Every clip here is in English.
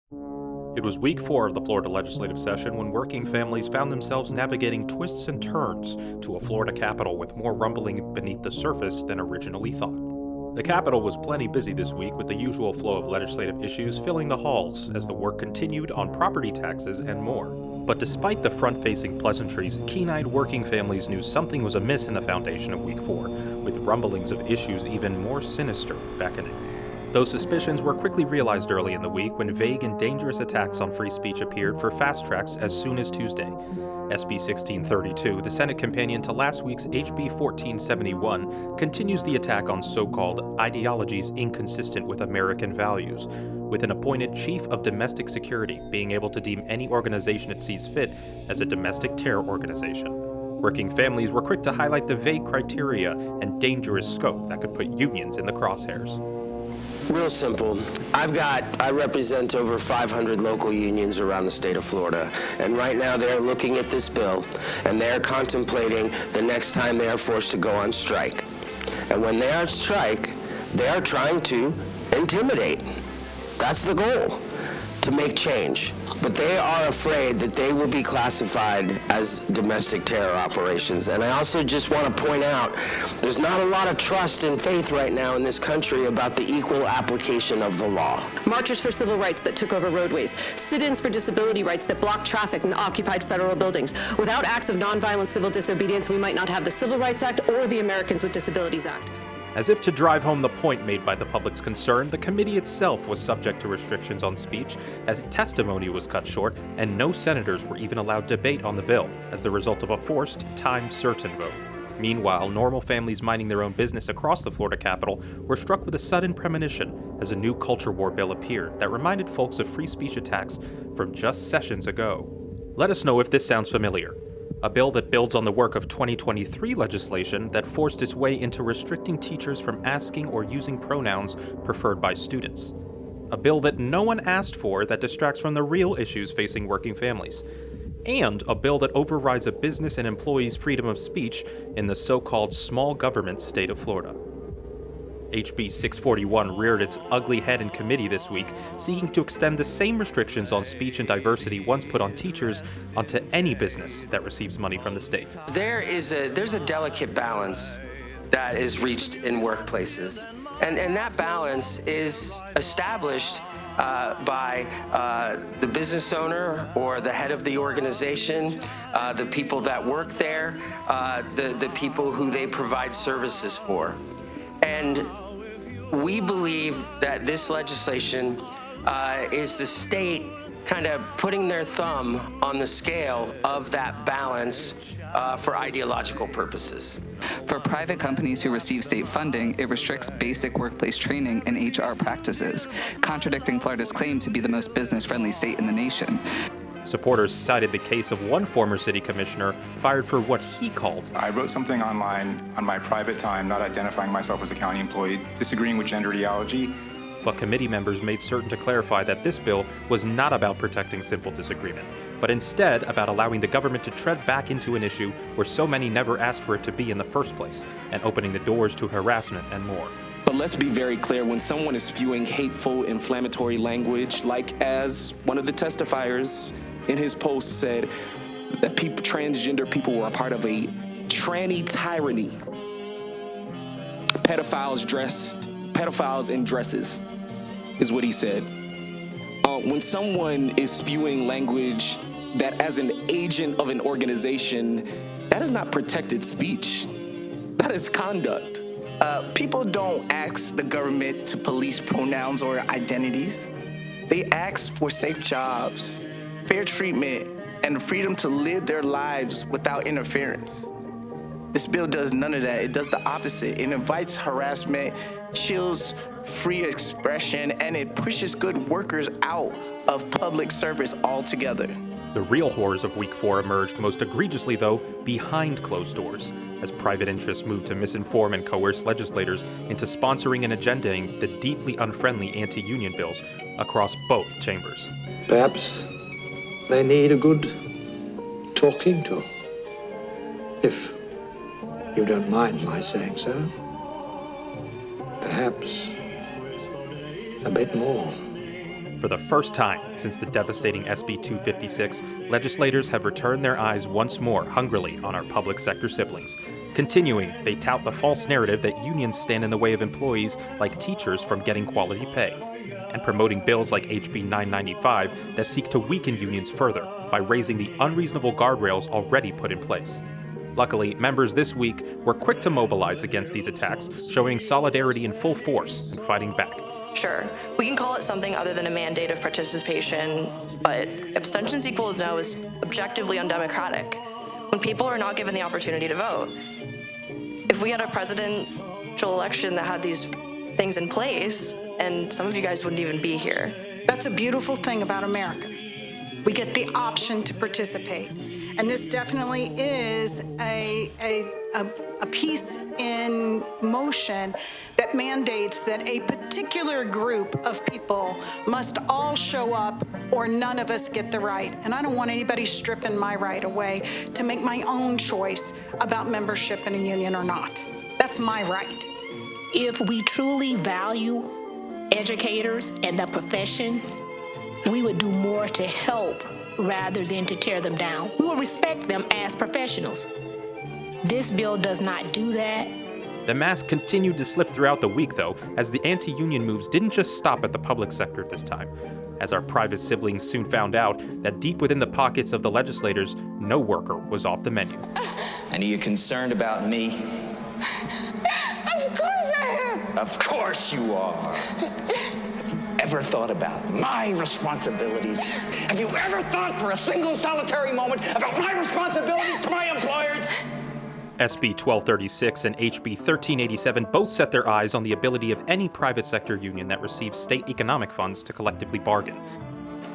It was week 4 of the Florida legislative session when working families found themselves navigating twists and turns to a Florida Capitol with more rumbling beneath the surface than originally thought. The Capitol was plenty busy this week with the usual flow of legislative issues filling the halls as the work continued on property taxes and more. But despite the front-facing pleasantries, keen-eyed working families knew something was amiss in the foundation of week 4, with rumblings of issues even more sinister beckoning. Those suspicions were quickly realized early in the week when vague and dangerous attacks on free speech appeared for fast tracks as soon as Tuesday. SB 1632, the Senate companion to last week's HB 1471, continues the attack on so-called ideologies inconsistent with American values, with an appointed chief of domestic security being able to deem any organization it sees fit as a domestic terror organization. Working families were quick to highlight the vague criteria and dangerous scope that could put unions in the crosshairs. Real simple. I represent over 500 local unions around the state of Florida, and right now they're looking at this bill, and they're contemplating the next time they are forced to go on strike. And when they are on strike, they are trying to intimidate. That's the goal, to make change. But they are afraid that they will be classified as domestic terror operations. And I also just want to point out, there's not a lot of trust and faith right now in this country about the equal application of the law. Marchers for civil rights that took over roadways, sit-ins for disability rights that blocked traffic and occupied federal buildings. Without acts of nonviolent civil disobedience, we might not have the Civil Rights Act or the Americans with Disabilities Act. As if to drive home the point made by the public's concern, the committee itself was subject to restrictions on speech as testimony was cut short and no senators were even allowed debate on the bill as the result of a forced, time-certain vote. Meanwhile, normal families minding their own business across the Florida Capitol were struck with a sudden premonition as a new culture war bill appeared that reminded folks of free speech attacks from just sessions ago. Let us know if this sounds familiar. A bill that builds on the work of 2023 legislation that forced its way into restricting teachers from asking or using pronouns preferred by students. A bill that no one asked for that distracts from the real issues facing working families. And a bill that overrides a business and employees' freedom of speech in the so-called small government state of Florida. HB 641 reared its ugly head in committee this week, seeking to extend the same restrictions on speech and diversity once put on teachers onto any business that receives money from the state. There's a delicate balance that is reached in workplaces, and that balance is established by the business owner or the head of the organization, the people that work there, the people who they provide services for. And we believe that this legislation is the state kind of putting their thumb on the scale of that balance for ideological purposes. For private companies who receive state funding, it restricts basic workplace training and HR practices, contradicting Florida's claim to be the most business-friendly state in the nation. Supporters cited the case of one former city commissioner fired for what he called, I wrote something online on my private time, not identifying myself as a county employee, disagreeing with gender ideology. but committee members made certain to clarify that this bill was not about protecting simple disagreement, but instead about allowing the government to tread back into an issue where so many never asked for it to be in the first place, and opening the doors to harassment and more. But let's be very clear, when someone is spewing hateful, inflammatory language, like as one of the testifiers in his post said, that transgender people were a part of a tranny tyranny. Pedophiles in dresses, is what he said. When someone is spewing language that as an agent of an organization, that is not protected speech. That is conduct. People don't ask the government to police pronouns or identities. They ask for safe jobs, fair treatment, and the freedom to live their lives without interference. This bill does none of that. It does the opposite. It invites harassment, chills free expression, and it pushes good workers out of public service altogether. The real horrors of Week 4 emerged most egregiously, though, behind closed doors, as private interests moved to misinform and coerce legislators into sponsoring and agendaing the deeply unfriendly anti-union bills across both chambers. Perhaps they need a good talking to, if you don't mind my saying so. Perhaps a bit more. For the first time since the devastating SB 256, legislators have returned their eyes once more hungrily on our public sector siblings. Continuing, they tout the false narrative that unions stand in the way of employees like teachers from getting quality pay, and promoting bills like HB 995 that seek to weaken unions further by raising the unreasonable guardrails already put in place. Luckily, members this week were quick to mobilize against these attacks, showing solidarity in full force and fighting back. Sure, we can call it something other than a mandate of participation, but abstentions equals no is objectively undemocratic. When people are not given the opportunity to vote. If we had a presidential election that had these things in place, and some of you guys wouldn't even be here. That's a beautiful thing about America. We get the option to participate. And this definitely is a piece in motion that mandates that a particular group of people must all show up or none of us get the right. And I don't want anybody stripping my right away to make my own choice about membership in a union or not. That's my right. If we truly value educators and the profession, we would do more to help rather than to tear them down. We will respect them as professionals. This bill does not do that. The mask continued to slip throughout the week, though, as the anti-union moves didn't just stop at the public sector this time. As our private siblings soon found out that deep within the pockets of the legislators, no worker was off the menu. And are you concerned about me? Of course I am. Of course you are. Ever thought about my responsibilities? Have you ever thought for a single solitary moment about my responsibilities to my employers? SB 1236 and HB 1387 both set their eyes on the ability of any private sector union that receives state economic funds to collectively bargain,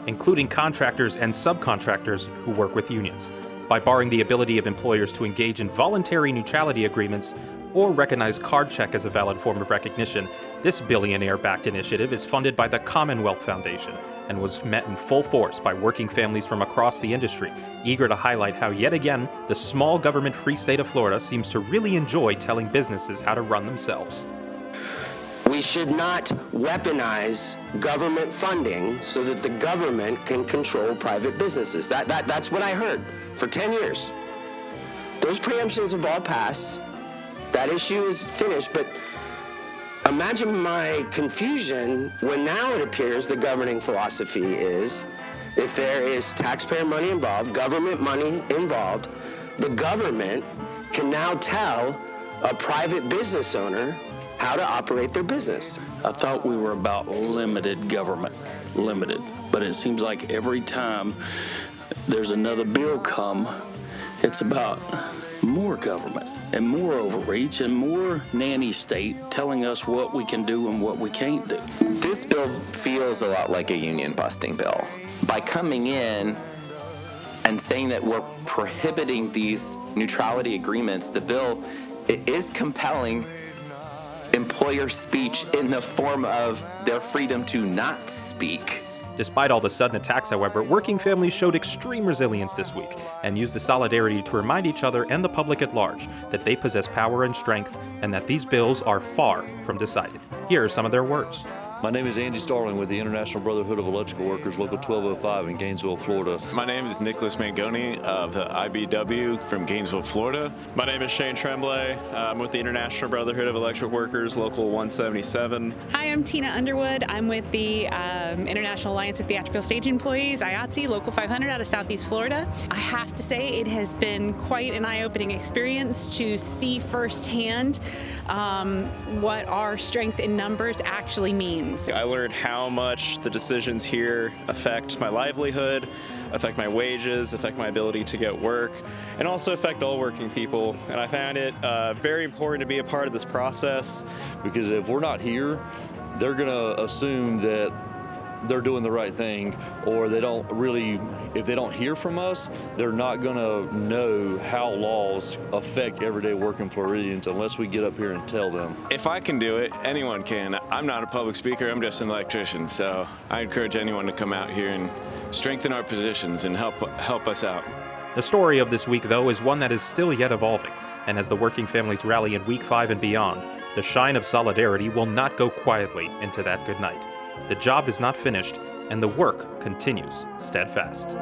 including contractors and subcontractors who work with unions, by barring the ability of employers to engage in voluntary neutrality agreements or recognize card check as a valid form of recognition. This billionaire-backed initiative is funded by the Commonwealth Foundation and was met in full force by working families from across the industry, eager to highlight how yet again the small government-free state of Florida seems to really enjoy telling businesses how to run themselves. We should not weaponize government funding so that the government can control private businesses. That's what I heard for 10 years. Those preemptions have all passed. That issue is finished, but imagine my confusion when now it appears the governing philosophy is if there is taxpayer money involved, government money involved, the government can now tell a private business owner how to operate their business. I thought we were about limited government, but it seems like every time there's another bill come, it's about more government and more overreach and more nanny state telling us what we can do and what we can't do. This bill feels a lot like a union busting bill. By coming in and saying that we're prohibiting these neutrality agreements, the bill is compelling employer speech in the form of their freedom to not speak. Despite all the sudden attacks, however, working families showed extreme resilience this week and used the solidarity to remind each other and the public at large that they possess power and strength and that these bills are far from decided. Here are some of their words. My name is Andy Starling with the International Brotherhood of Electrical Workers, Local 1205 in Gainesville, Florida. My name is Nicholas Mangoni of the IBW from Gainesville, Florida. My name is Shane Tremblay. I'm with the International Brotherhood of Electrical Workers, Local 177. Hi, I'm Tina Underwood. I'm with the International Alliance of Theatrical Stage Employees, IATSE, Local 500 out of Southeast Florida. I have to say it has been quite an eye-opening experience to see firsthand what our strength in numbers actually means. I learned how much the decisions here affect my livelihood, affect my wages, affect my ability to get work, and also affect all working people. And I found it very important to be a part of this process. Because if we're not here, they're going to assume that they're doing the right thing, or they don't really, if they don't hear from us, they're not going to know how laws affect everyday working Floridians unless we get up here and tell them. If I can do it, anyone can. I'm not a public speaker, I'm just an electrician, so I encourage anyone to come out here and strengthen our positions and help us out. The story of this week, though, is one that is still yet evolving, and as the working families rally in Week 5 and beyond, the shine of solidarity will not go quietly into that good night. The job is not finished, and the work continues steadfast.